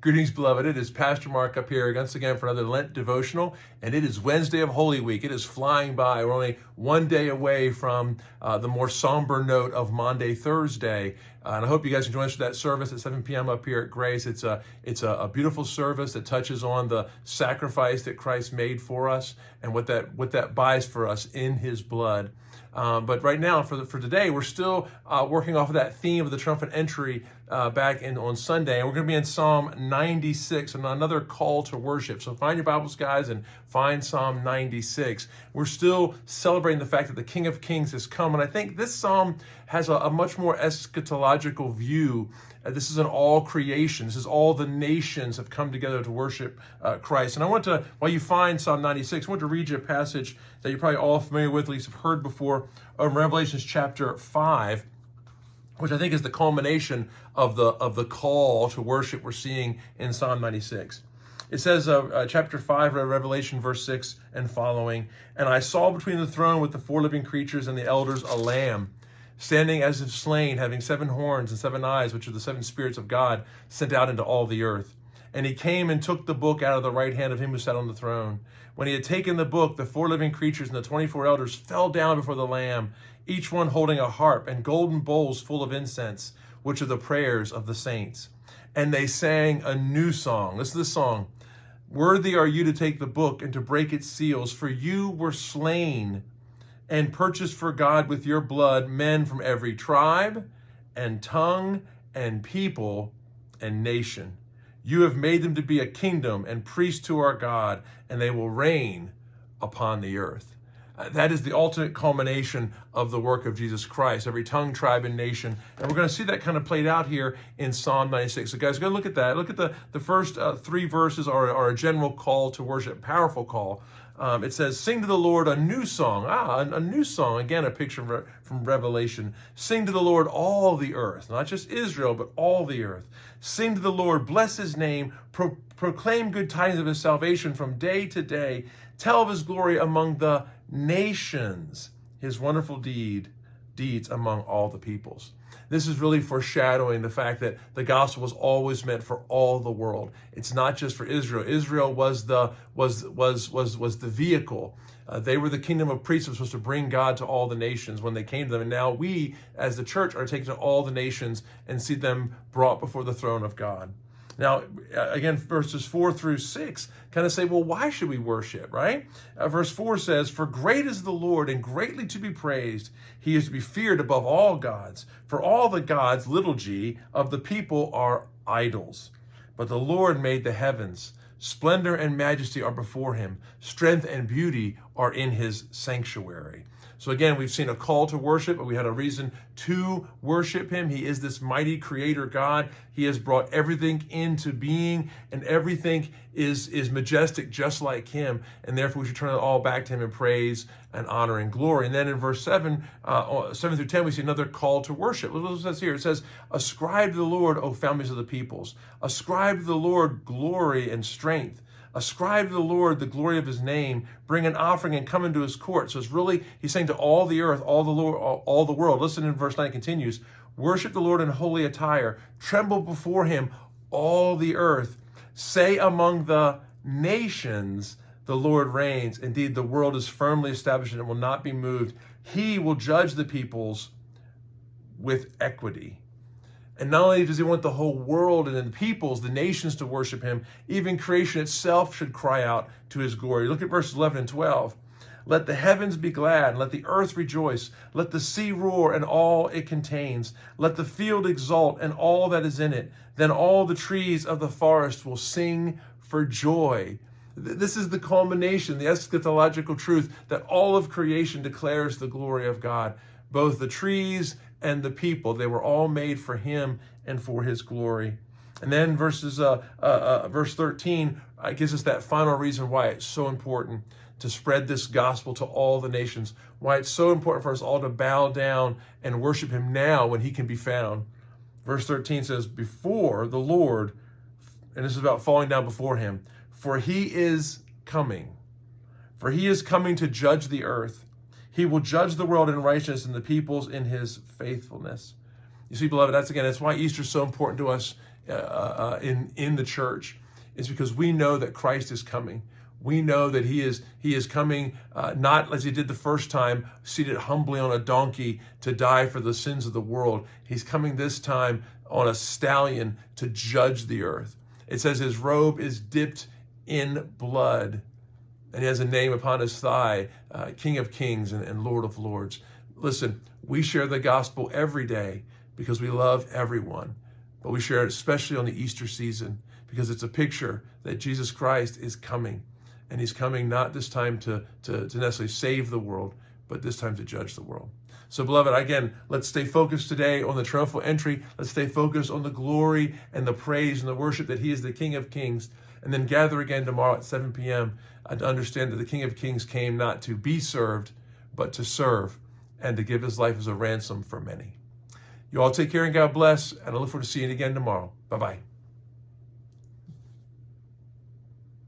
Greetings, beloved. It is Pastor Mark up here once again for another Lent devotional, and it is Wednesday of Holy Week. It is flying by. We're only one day away from the more somber note of Maundy, Thursday. And I hope you guys can join us for that service at 7 p.m. up here at Grace. It's a beautiful service that touches on the sacrifice that Christ made for us and what that buys for us in His blood. But right now, for today, we're still working off of that theme of the triumphant entry back on Sunday. And we're going to be in Psalm 96, and another call to worship. So find your Bibles, guys, and find Psalm 96. We're still celebrating the fact that the King of Kings has come. And I think this psalm has a much more eschatological view. This is an all creation. This is all the nations have come together to worship Christ. And I want to, while you find Psalm 96, I want to read you a passage that you're probably all familiar with, at least have heard before, Revelation chapter 5, which I think is the culmination of the call to worship we're seeing in Psalm 96. It says, chapter 5, Revelation, verse 6 and following, "And I saw between the throne with the four living creatures and the elders a lamb, standing as if slain, having 7 horns and 7 eyes, which are the 7 spirits of God, sent out into all the earth. And he came and took the book out of the right hand of him who sat on the throne. When he had taken the book, the 4 living creatures and the 24 elders fell down before the Lamb, each one holding a harp and golden bowls full of incense, which are the prayers of the saints. And they sang a new song." Listen to this song. "Worthy are you to take the book and to break its seals, for you were slain and purchased for God with your blood men from every tribe and tongue and people and nation. You have made them to be a kingdom and priests to our God, and they will reign upon the earth." That is the ultimate culmination of the work of Jesus Christ, every tongue, tribe, and nation. And we're going to see that kind of played out here in Psalm 96. So guys, go look at that. Look at the first 3 verses are a general call to worship, powerful call. It says, "Sing to the Lord a new song." A new song. Again, a picture from Revelation. "Sing to the Lord all the earth," not just Israel, but all the earth. "Sing to the Lord, bless his name, proclaim good tidings of his salvation from day to day. Tell of his glory among the nations, his wonderful deeds among all the peoples." This is really foreshadowing the fact that the gospel was always meant for all the world. It's not just for Israel. Israel was the vehicle. They were the kingdom of priests that was supposed to bring God to all the nations when they came to them. And now we, as the church, are taken to all the nations and see them brought before the throne of God. Now, again, verses 4 through 6 kind of say, well, why should we worship, right? Verse 4 says, "For great is the Lord and greatly to be praised. He is to be feared above all gods. For all the gods, little g, of the people are idols. But the Lord made the heavens. Splendor and majesty are before him. Strength and beauty are in his sanctuary." So again, we've seen a call to worship, but we had a reason to worship him. He is this mighty creator God. He has brought everything into being, and everything is majestic just like him. And therefore, we should turn it all back to him in praise and honor and glory. And then in verse 7 through 10, we see another call to worship. Look what it says here. It says, "Ascribe to the Lord, O families of the peoples. Ascribe to the Lord glory and strength. Ascribe to the Lord the glory of his name. Bring an offering and come into his court." So it's really, he's saying to all the earth, all the world. Listen in verse 9, it continues. "Worship the Lord in holy attire. Tremble before him, all the earth. Say among the nations, the Lord reigns. Indeed, the world is firmly established and it will not be moved. He will judge the peoples with equity." And not only does he want the whole world and the peoples, the nations to worship him, even creation itself should cry out to his glory. Look at verses 11 and 12. "Let the heavens be glad, and let the earth rejoice. Let the sea roar and all it contains. Let the field exult and all that is in it. Then all the trees of the forest will sing for joy." This is the culmination, the eschatological truth that all of creation declares the glory of God. Both the trees and the people, they were all made for him and for his glory. And then verse 13 gives us that final reason why it's so important to spread this gospel to all the nations, why it's so important for us all to bow down and worship him now when he can be found. Verse 13 says, "Before the Lord," and this is about falling down before him, "for he is coming. For he is coming to judge the earth. He will judge the world in righteousness and the peoples in his faithfulness." You see, beloved, that's why Easter is so important to us in the church is because we know that Christ is coming. We know that he is coming, not as he did the first time, seated humbly on a donkey to die for the sins of the world. He's coming this time on a stallion to judge the earth. It says his robe is dipped in blood, and he has a name upon his thigh, King of Kings and Lord of Lords. Listen, we share the gospel every day because we love everyone, but we share it especially on the Easter season because it's a picture that Jesus Christ is coming. And he's coming not this time to necessarily save the world, but this time to judge the world. So, beloved, again, let's stay focused today on the triumphal entry. Let's stay focused on the glory and the praise and the worship that he is the King of Kings. And then gather again tomorrow at 7 p.m. To understand that the King of Kings came not to be served, but to serve and to give his life as a ransom for many. You all take care and God bless. And I look forward to seeing you again tomorrow. Bye-bye.